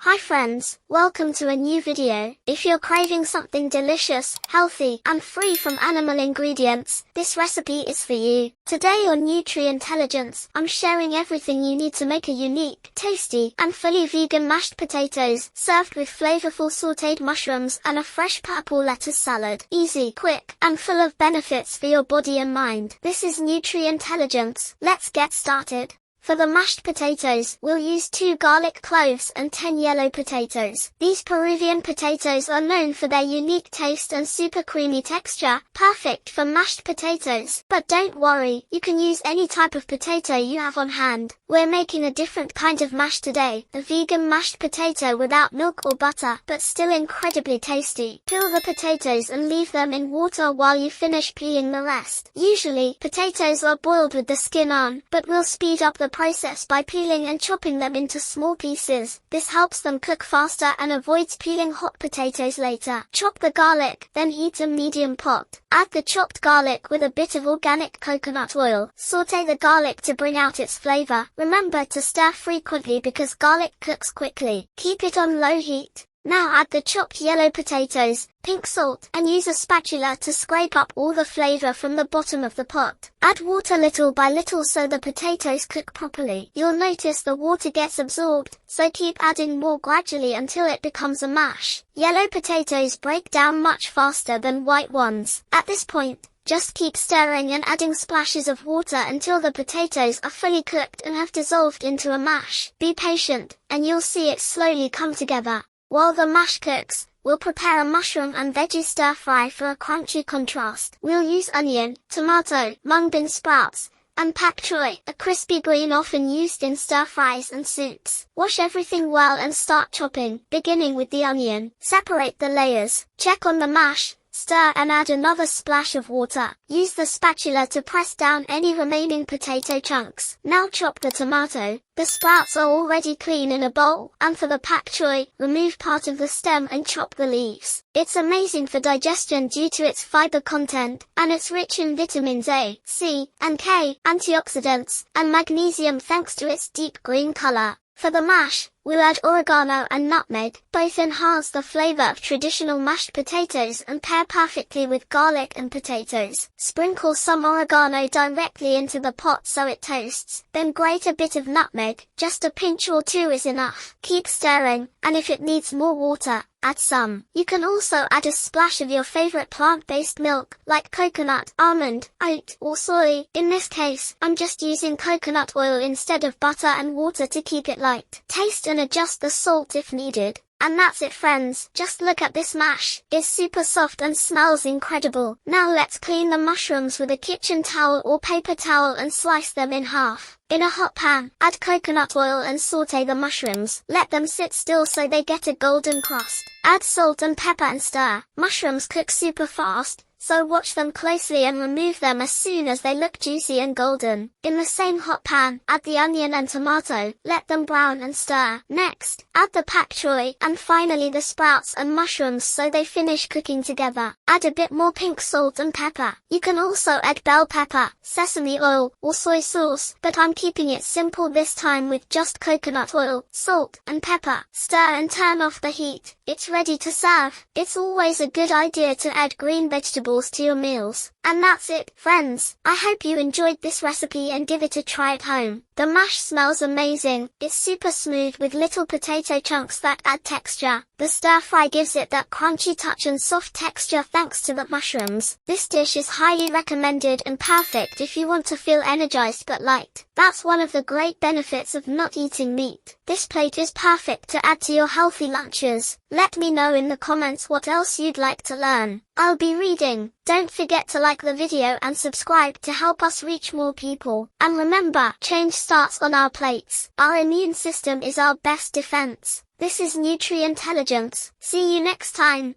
Hi friends, welcome to a new video. If you're craving something delicious, healthy, and free from animal ingredients, this recipe is for you. Today on Nutri-Intelligence, I'm sharing everything you need to make a unique, tasty, and fully vegan mashed potatoes, served with flavorful sautéed mushrooms and a fresh purple lettuce salad. Easy, quick, and full of benefits for your body and mind. This is Nutri-Intelligence. Let's get started. For the mashed potatoes, we'll use 2 garlic cloves and 10 yellow potatoes. These Peruvian potatoes are known for their unique taste and super creamy texture, perfect for mashed potatoes. But don't worry, you can use any type of potato you have on hand. We're making a different kind of mash today, a vegan mashed potato without milk or butter, but still incredibly tasty. Peel the potatoes and leave them in water while you finish peeling the rest. Usually, potatoes are boiled with the skin on, but we'll speed up the process by peeling and chopping them into small pieces. This helps them cook faster and avoids peeling hot potatoes later. Chop the garlic, then heat a medium pot. Add the chopped garlic with a bit of organic coconut oil. Sauté the garlic to bring out its flavor. Remember to stir frequently because garlic cooks quickly. Keep it on low heat. Now add the chopped yellow potatoes, pink salt, and use a spatula to scrape up all the flavor from the bottom of the pot. Add water little by little so the potatoes cook properly. You'll notice the water gets absorbed, so keep adding more gradually until it becomes a mash. Yellow potatoes break down much faster than white ones. At this point, just keep stirring and adding splashes of water until the potatoes are fully cooked and have dissolved into a mash. Be patient, and you'll see it slowly come together. While the mash cooks, we'll prepare a mushroom and veggie stir-fry for a crunchy contrast. We'll use onion, tomato, mung bean sprouts, and pak choi, a crispy green often used in stir-fries and soups. Wash everything well and start chopping, beginning with the onion. Separate the layers. Check on the mash. Stir and add another splash of water. Use the spatula to press down any remaining potato chunks. Now chop the tomato. The sprouts are already clean in a bowl, and for the pak choi, remove part of the stem and chop the leaves. It's amazing for digestion due to its fiber content, and it's rich in vitamins A, C, and K, antioxidants, and magnesium thanks to its deep green color. For the mash, we'll add oregano and nutmeg. Both enhance the flavor of traditional mashed potatoes and pair perfectly with garlic and potatoes. Sprinkle some oregano directly into the pot so it toasts. Then grate a bit of nutmeg, just a pinch or 2 is enough. Keep stirring, and if it needs more water, add some. You can also add a splash of your favorite plant-based milk, like coconut, almond, oat, or soy. In this case, I'm just using coconut oil instead of butter and water to keep it light. Taste and adjust the salt if needed. And that's it friends, just look at this mash. It's super soft and smells incredible. Now let's clean the mushrooms with a kitchen towel or paper towel and slice them in half. In a hot pan, add coconut oil and sauté the mushrooms. Let them sit still so they get a golden crust. Add salt and pepper and stir. Mushrooms cook super fast, so watch them closely and remove them as soon as they look juicy and golden. In the same hot pan, add the onion and tomato, let them brown and stir. Next, add the pak choi, and finally the sprouts and mushrooms so they finish cooking together. Add a bit more pink salt and pepper. You can also add bell pepper, sesame oil, or soy sauce, but I'm keeping it simple this time with just coconut oil, salt, and pepper. Stir and turn off the heat. It's ready to serve. It's always a good idea to add green vegetables to your meals. And that's it, friends. I hope you enjoyed this recipe and give it a try at home. The mash smells amazing. It's super smooth with little potato chunks that add texture. The stir-fry gives it that crunchy touch and soft texture thanks to the mushrooms. This dish is highly recommended and perfect if you want to feel energized but light. That's one of the great benefits of not eating meat. This plate is perfect to add to your healthy lunches. Let me know in the comments what else you'd like to learn. I'll be reading. Don't forget to like the video and subscribe to help us reach more people. And remember, change starts on our plates. Our immune system is our best defense. This is Nutri-Intelligence. See you next time.